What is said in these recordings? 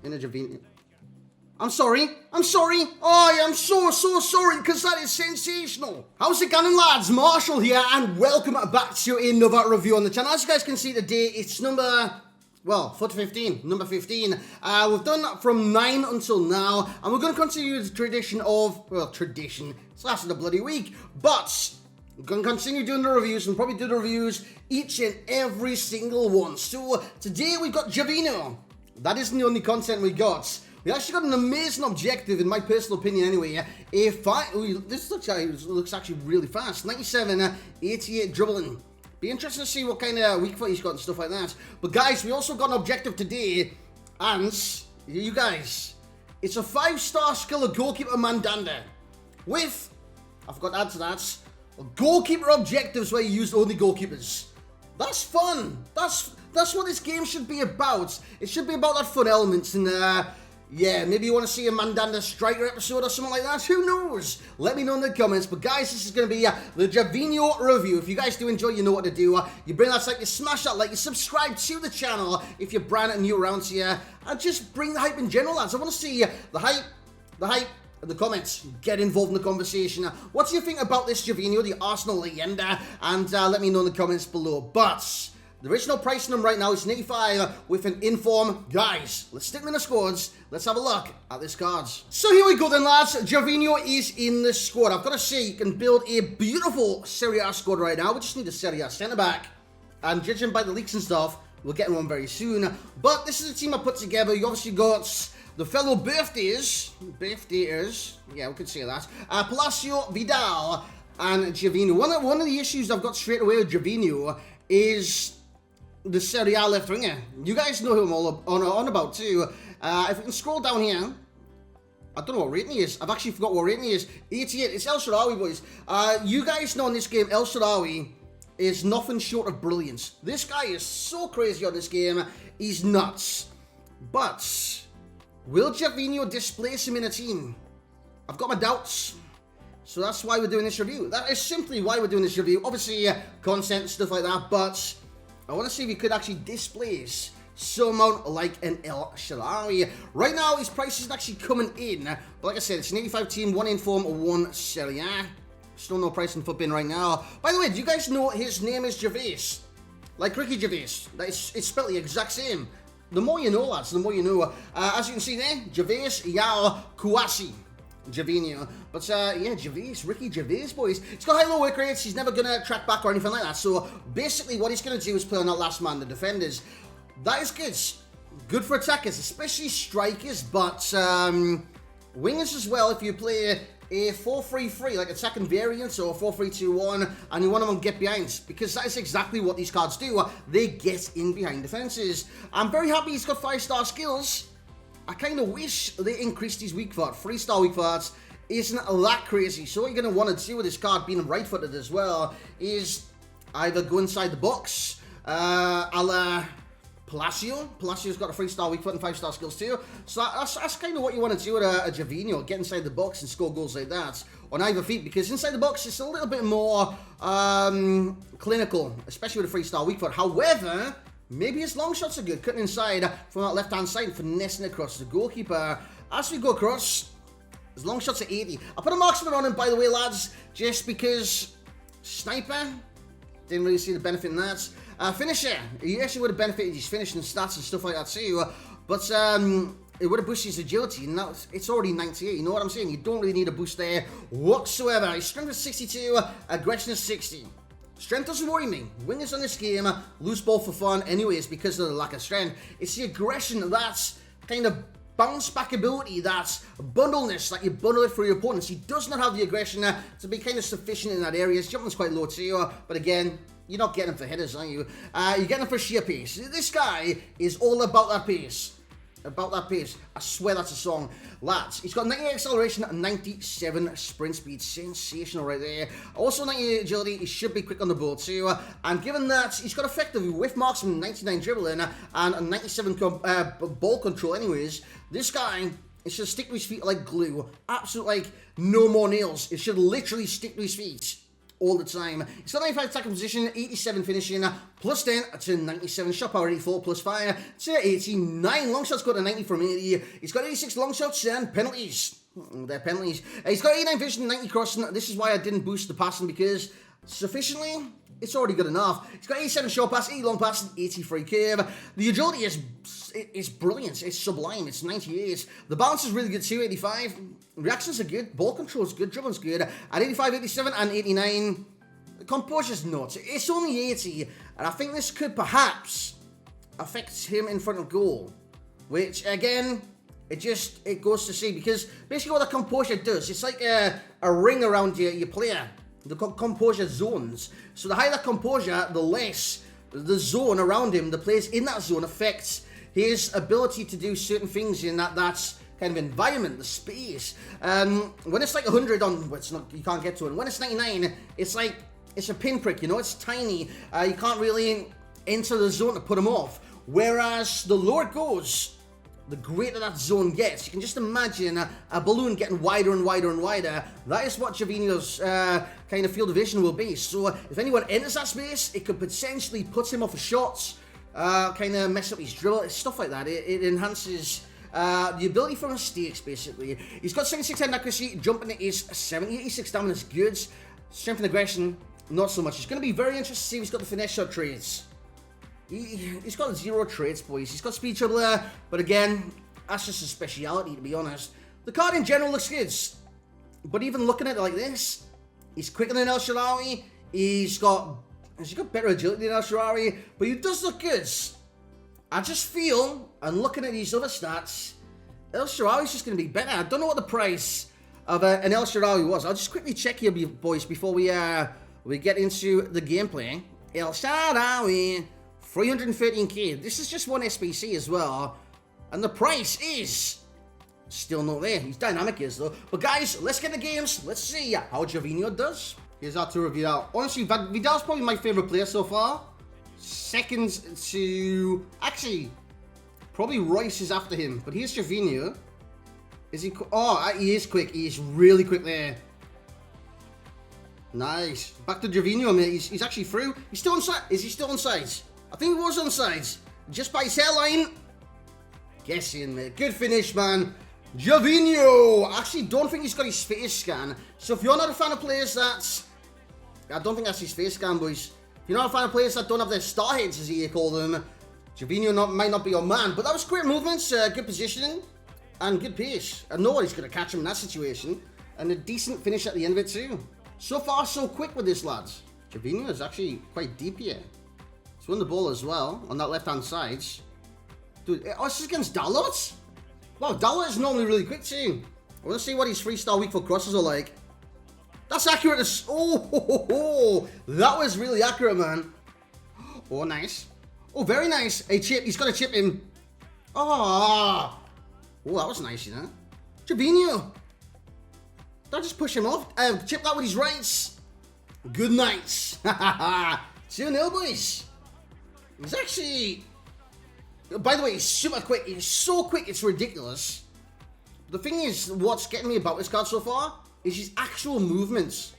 in a Gervinho. I'm sorry. Oh, I'm so sorry, because that is sensational. How's it going, lads? Marshall here, and welcome back to another review on the channel. As you guys can see today, it's FUT 15, number 15. We've done that from 9 until now, and we're going to continue the tradition of, it's lasted a bloody week, but we're going to continue doing the reviews and probably do the reviews each and every single one. So today we've got Gervinho. That isn't the only content we got. We actually got an amazing objective, in my personal opinion anyway. This looks actually really fast. 97, 88 dribbling. Be interesting to see what kind of weak foot he's got and stuff like that. But guys, we also got an objective today. And, you guys, it's a 5-star skill of goalkeeper Mandanda. With, I forgot to add to that, goalkeeper objectives where you use only goalkeepers. That's fun. That's what this game should be about. It should be about that fun elements and yeah, maybe you want to see a Mandanda striker episode or something like that. Who knows? Let me know in the comments. But guys, this is going to be the Gervinho review. If you guys do enjoy, you know what to do. You bring that like, you smash that like, you subscribe to the channel if you're brand new around here. And just bring the hype in general, lads. I want to see the hype, in the comments. Get involved in the conversation. What do you think about this Gervinho, the Arsenal legend? And let me know in the comments below. But the original price on them right now is 85 with an inform. Guys, let's stick them in the squads. Let's have a look at this cards. So here we go then, lads. Gervinho is in the squad. I've got to say, you can build a beautiful Serie A squad right now. We just need a Serie A centre-back. And judging by the leaks and stuff, we'll get one very soon. But this is the team I put together. You obviously got the fellow birthdays, yeah, we could say that. Palacio, Vidal, and Gervinho. One of the issues I've got straight away with Gervinho is the Serie A left winger. You guys know who I'm all on about too. If we can scroll down here, I don't know what rating he is. I've actually forgot what rating he is. 88. It's El Shaarawy, boys. You guys know in this game, El Shaarawy is nothing short of brilliance. This guy is so crazy on this game. He's nuts. But will Gervinho displace him in a team? I've got my doubts. So that's why we're doing this review. That is simply why we're doing this review. Obviously, content and stuff like that, but I want to see if he could actually displace someone like an El Shaarawy. Right now, his price is actually coming in. But like I said, it's an 85 team, 1 inform, 1 Serie A. Still no price in FUT right now. By the way, do you guys know his name is Gervais? Like Ricky Gervais. It's spelled the exact same. The more you know, lads, the more you know. As you can see there, Gervais Yao Kouassi. Gervinho. But yeah, Ricky Gervais, boys. He's got high-low work rates. He's never going to track back or anything like that. So basically what he's going to do is play on that last man, the defenders. That is good. Good for attackers, especially strikers, but wingers as well. If you play a 4-3-3, like attacking variants, or 4-3-2-1, and you want them to get behind, because that is exactly what these cards do. They get in behind defenses. I'm very happy he's got 5-star skills. I kind of wish they increased his weak foot. 3-star weak foot isn't that crazy. So what you're going to want to do with this card being right-footed as well is either go inside the box, a la Palacio. Palacio's got a 3-star weak foot and 5-star skills too. So that's kind of what you want to do with a Gervinho. Get inside the box and score goals like that on either feet. Because inside the box, it's a little bit more clinical, especially with a 3-star weak foot. However, maybe his long shots are good, cutting inside from that left-hand side and finessing across the goalkeeper. As we go across, his long shots are 80. I put a marksman on him, by the way, lads, just because sniper, didn't really see the benefit in that. Finisher, he actually would have benefited his finishing stats and stuff like that too. But it would have boosted his agility, and now it's already 98. You know what I'm saying? You don't really need a boost there whatsoever. His strength is 62, aggression is 60. Strength doesn't worry me. Wingers on this game lose ball for fun anyways because of the lack of strength. It's the aggression, that's kind of bounce back ability, that's bundleness, that you bundle it for your opponents. He does not have the aggression to be kind of sufficient in that area. His jumping's quite low too, but again, you're not getting him for headers, are you? You're getting him for sheer pace. This guy is all about that pace. About that pace. I swear that's a song. Lads, he's got 98 acceleration and 97 sprint speed. Sensational right there. Also 98 agility. He should be quick on the ball too. And given that he's got effective with marksman, 99 dribbling, and 97 ball control anyways, this guy, it should stick to his feet like glue. Absolute, like, no more nails. It should literally stick to his feet. all the time. He's got 95 attacking position, 87 finishing, plus 10 to 97, shot power 84, plus 5 to 89. Long shots go to 90 from 80. He's got 86 long shots and penalties. They're penalties. He's got 89 vision, 90 crossing. This is why I didn't boost the passing, because sufficiently, it's already good enough. He's got 87 short pass, 80 long pass, 80 free curve. The agility is brilliant. It's sublime. It's 98. The balance is really good too, 85. Reactions are good. Ball control is good. Dribbling's good. At 85, 87, and 89. The composure's nuts. It's only 80. And I think this could perhaps affect him in front of goal. Which, again, it goes to see. Because basically what the composure does, it's like a ring around your player. The composure zones. So the higher the composure, the less the zone around him, the players in that zone, affects his ability to do certain things in that's kind of environment, the space. When it's like 100 on, well, it's not, you can't get to it. When it's 99, it's like, it's a pinprick, you know, it's tiny. You can't really enter the zone to put him off. Whereas the lower it goes, the greater that zone gets. You can just imagine a balloon getting wider and wider and wider. That is what Gervinho's kind of field of vision will be. So if anyone enters that space, it could potentially put him off of shots, kind of mess up his dribble, stuff like that. It enhances the ability for mistakes, basically. He's got 76 hand accuracy, jumping is 70, 86 stamina is good. Strength and aggression, not so much. It's going to be very interesting to see if he's got the finesse shot traits. He's got 0 traits, boys. He's got speed dribbler, but again, that's just a speciality, to be honest. The card in general looks good, but even looking at it like this, he's quicker than El Shaarawy. He's got better agility than El Shaarawy, but he does look good. I just feel, and looking at these other stats, El Shaarawy's just going to be better. I don't know what the price of an El Shaarawy was. I'll just quickly check here, boys, before we get into the gameplay. El Shaarawy, 313k. This is just one SBC as well. And the price is still not there. He's dynamic is though. But guys, let's get the games. Let's see how Gervinho does. Here's our tour of Vidal. Honestly, Vidal's probably my favorite player so far. Second to... Actually, probably Royce is after him. But here's Gervinho. Is he... Oh, he is quick. He is really quick there. Nice. Back to Gervinho, mate. He's actually through. He's still onside. Is he still onside? I think he was onside. Just by his hairline. Guessing, mate. Good finish, man. Gervinho. I actually don't think he's got his face scan. So if you're not a fan of players that's... I don't think that's his face scan, boys. If you're not a fan of players that don't have their star heads, as you call them, Gervinho might not be your man. But that was great movements, good positioning, and good pace. And nobody's going to catch him in that situation. And a decent finish at the end of it, too. So far, so quick with this, lads. Gervinho is actually quite deep here. He's won the ball as well, on that left-hand side. Dude, oh, this is against Dalot? Wow, Dalot is normally really quick, too. I want to see what his 3-star weak foot crosses are like. That's accurate as... Oh, that was really accurate, man. Oh, nice. Oh, very nice. A chip. He's got to chip him. Oh, that was nice, you know. Gervinho. Did I just push him off? Chip that with his rights. Good night. 2-0, boys. He's actually... By the way, he's super quick. He's so quick, it's ridiculous. The thing is, what's getting me about this card so far is his actual movements.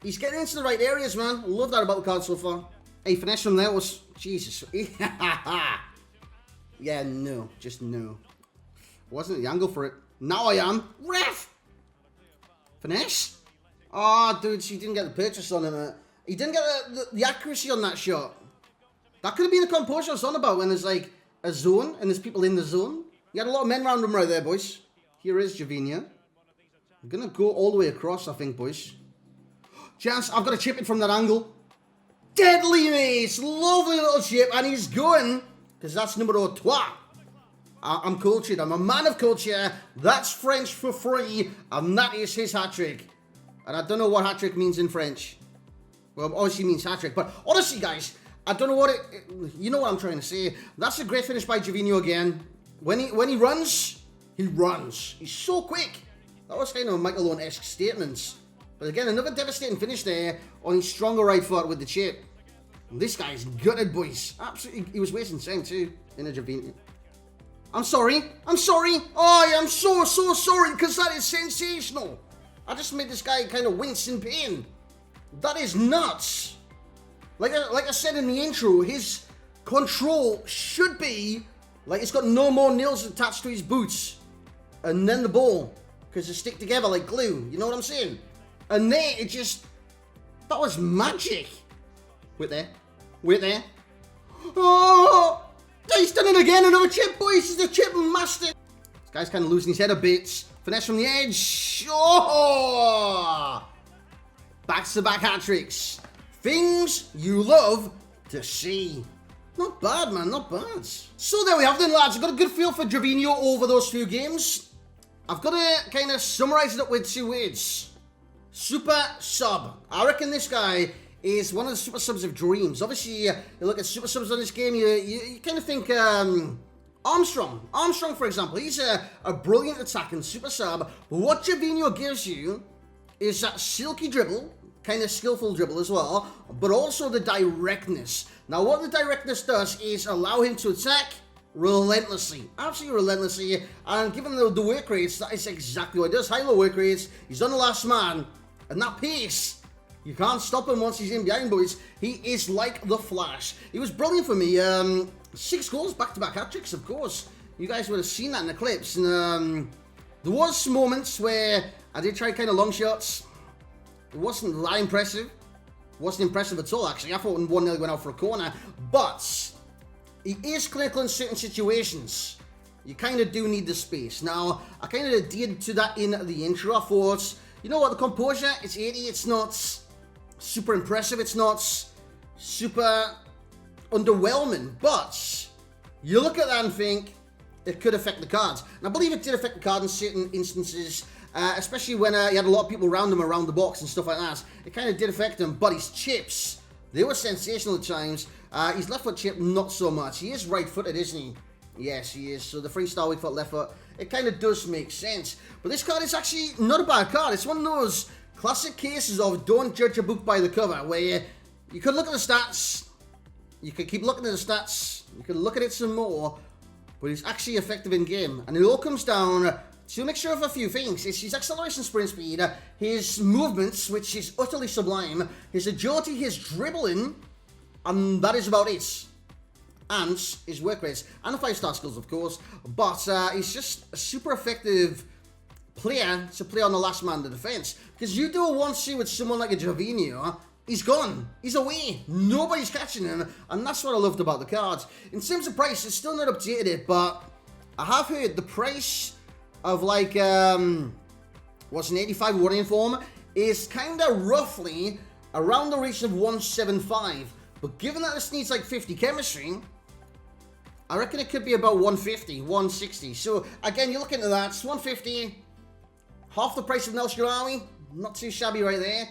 He's getting into the right areas, man. Love that about the card so far. Hey, finesse from there was... Jesus. Yeah, no. Just no. Wasn't the angle for it. Now I am. Ref! Finesse? Oh, dude, he didn't get the purchase on him. He didn't get the accuracy on that shot. That could have been the composure I was on about when there's like a zone and there's people in the zone. You had a lot of men around him right there, boys. Here is Gervinho. I'm going to go all the way across, I think, boys. Chance, I've got to chip it from that angle. Deadly, mate. Lovely little chip. And he's going, because that's numero 3. I'm cultured. I'm a man of culture. That's French for free. And that is his hat-trick. And I don't know what hat-trick means in French. Well, obviously means hat-trick. But honestly, guys, I don't know what it... You know what I'm trying to say. That's a great finish by Gervinho again. When he runs, he runs. He's so quick. That was kind of a Michael Owen-esque statement. But again, another devastating finish there on his stronger right foot with the chip. And this guy's gutted, boys. Absolutely. He was wasting time, too, in a Gervinho. I'm sorry. I'm sorry. Oh, I am so sorry, because that is sensational. I just made this guy kind of wince in pain. That is nuts. Like I said in the intro, his control should be like it's got no more nails attached to his boots. And then the ball, because they stick together like glue. You know what I'm saying? And there, it just... That was magic. Wait there. Wait there. Oh! He's done it again. Another chip, boys. He's the chip master. This guy's kind of losing his head a bit. Finesse from the edge. Oh! Back-to-back hat-tricks. Things you love to see. Not bad, man. Not bad. So there we have it then, lads. I've got a good feel for Gervinho over those few games. I've got to kind of summarize it up with 2 words. Super sub. I reckon this guy is one of the super subs of dreams. Obviously, you look at super subs on this game, you kind of think Armstrong. Armstrong, for example, he's a brilliant attacking super sub. But what Gervinho gives you is that silky dribble, kind of skillful dribble as well, but also the directness. Now, what the directness does is allow him to attack relentlessly, absolutely relentlessly, and given the work rates, that is exactly what it does. High-low work rates, he's on the last man, and that pace, you can't stop him once he's in behind, boys. He is like the Flash. He was brilliant for me. 6 goals, back-to-back hat-tricks, of course. You guys would have seen that in the clips, and there was moments where I did try kind of long shots. It wasn't that impressive. Wasn't impressive at all, actually. I thought 1-0 went out for a corner, but he is clinical in certain situations. You kind of do need the space. Now, I kind of did to that in the intro. I thought, you know what, the composure, it's 80. It's not super impressive. It's not super underwhelming. But you look at that and think, it could affect the cards. And I believe it did affect the card in certain instances, especially when he had a lot of people around him, around the box and stuff like that. It kind of did affect him. But his chips, they were sensational at times. His left foot chip, not so much. He is right-footed, isn't he? Yes, he is. So the 3-star weak foot, left foot, it kind of does make sense. But this card is actually not a bad card. It's one of those classic cases of don't judge a book by the cover, where you could look at the stats, you could keep looking at the stats, you could look at it some more, but he's actually effective in game. And it all comes down to a mixture of a few things. It's his acceleration, sprint speed, his movements, which is utterly sublime, his agility, his dribbling, and that is about it. And his work rates, and the 5-star skills, of course. But he's just a super effective player to play on the last man of the defense. Because you do a 1-2 with someone like a Gervinho, he's gone. He's away. Nobody's catching him. And that's what I loved about the cards. In terms of price, it's still not updated, but I have heard the price of like, what's an 85 warning form is kind of roughly around the region of 175. But given that this needs like 50 chemistry, I reckon it could be about 150, 160. So again, you're looking at that. It's 150, half the price of El Shaarawy. Not too shabby right there.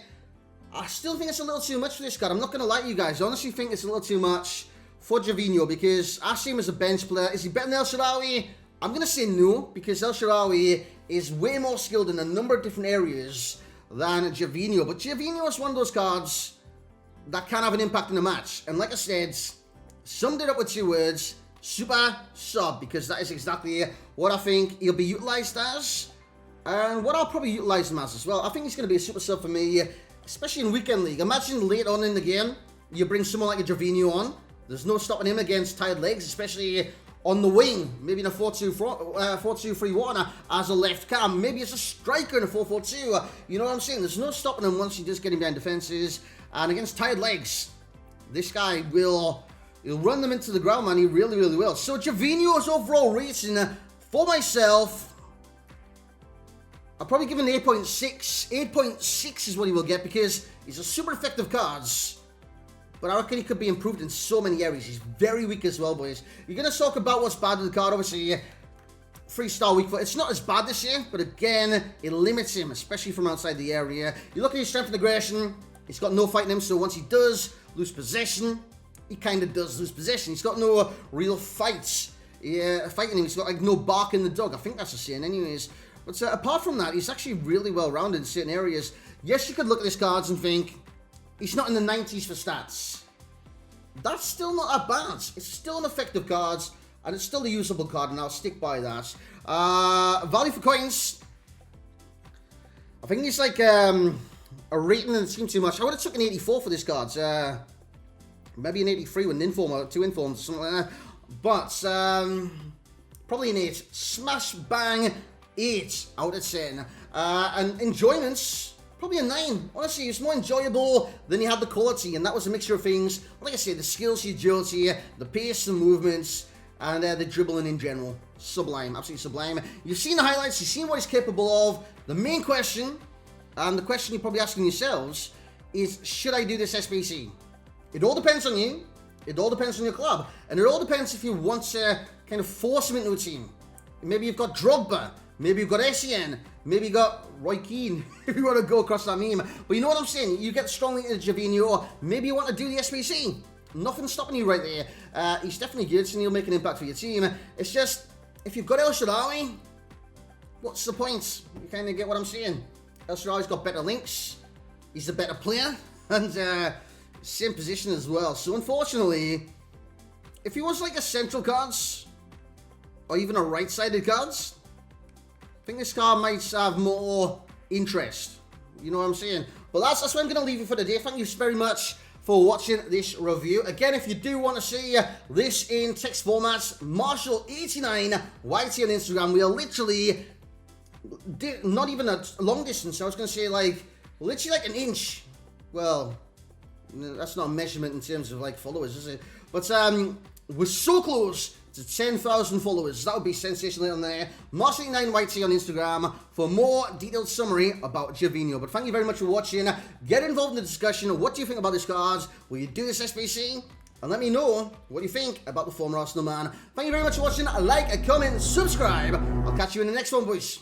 I still think it's a little too much for this card. I'm not going to lie to you guys. I honestly think it's a little too much for Gervinho because I see him as a bench player. Is he better than El Shaarawy? I'm going to say no, because El Shaarawy is way more skilled in a number of different areas than Gervinho. But Gervinho is one of those cards that can have an impact in the match. And like I said, summed it up with 2 words, super sub, because that is exactly what I think he'll be utilised as, and what I'll probably utilise him as well. I think he's going to be a super sub for me, especially in Weekend League. Imagine late on in the game, you bring someone like a Gervinho on. There's no stopping him against tired legs, especially on the wing, maybe in a 4-2-3-1 as a left cam, maybe as a striker in a 4-4-2. You know what I'm saying? There's no stopping him once he does get him behind defences. And against tired legs, this guy he'll run them into the ground, man. He really, really will. So Gervinho's overall rating for myself, I'll probably give him an 8.6. 8.6 is what he will get because he's a super effective cards. But I reckon he could be improved in so many areas. He's very weak as well, boys. You're going to talk about what's bad with the card. Obviously, 3-star weak foot. It's not as bad this year, but again, it limits him, especially from outside the area. You look at his strength and aggression. He's got no fight in him, so once he does lose possession, he kind of does lose possession. He's got no real fights. Fighting him, he's got like no bark in the dog. I think that's a saying anyways. But apart from that, he's actually really well-rounded in certain areas. Yes, you could look at his cards and think, he's not in the 90s for stats. That's still not that bad. It's still an effective card, and it's still a usable card, and I'll stick by that. Value for coins. I think he's like a rating in the team too much. I would have took an 84 for this card. Maybe an 83 with an inform or 2 informs or something like that. But probably an 8. Smash bang 8 out of 10. And enjoyments, probably a 9. Honestly, it's more enjoyable than you had the quality, and that was a mixture of things. Like I said, the skills, the agility, the pace, the movements, and the dribbling in general. Sublime, absolutely sublime. You've seen the highlights, you've seen what he's capable of. The main question, and the question you're probably asking yourselves, is should I do this SBC? It all depends on you. It all depends on your club. And it all depends if you want to kind of force him into a team. Maybe you've got Drogba. Maybe you've got Essien. Maybe you've got Roy Keane, if you want to go across that meme. But you know what I'm saying? You get strongly into Gervinho. Maybe you want to do the SBC. Nothing's stopping you right there. He's definitely good, and he'll make an impact for your team. It's just, if you've got El Shaarawy, what's the point? You kind of get what I'm saying. El Shaarawy's got better links. He's a better player. And same position as well. So unfortunately, if he was like a central cards, or even a right-sided cards, I think this card might have more interest. You know what I'm saying? But that's where I'm going to leave it for today. Thank you very much for watching this review. Again, if you do want to see this in text format, Marshall89 YT on Instagram. We are literally not even a long distance. I was going to say like literally like an inch. Well, that's not a measurement in terms of like followers, is it? But we're so close to 10,000 followers. That would be sensational on there. Marshall89YT on Instagram for more detailed summary about Gervinho. But thank you very much for watching. Get involved in the discussion. What do you think about this card? Will you do this SBC? And let me know what you think about the former Arsenal man. Thank you very much for watching. Like, comment, subscribe. I'll catch you in the next one, boys.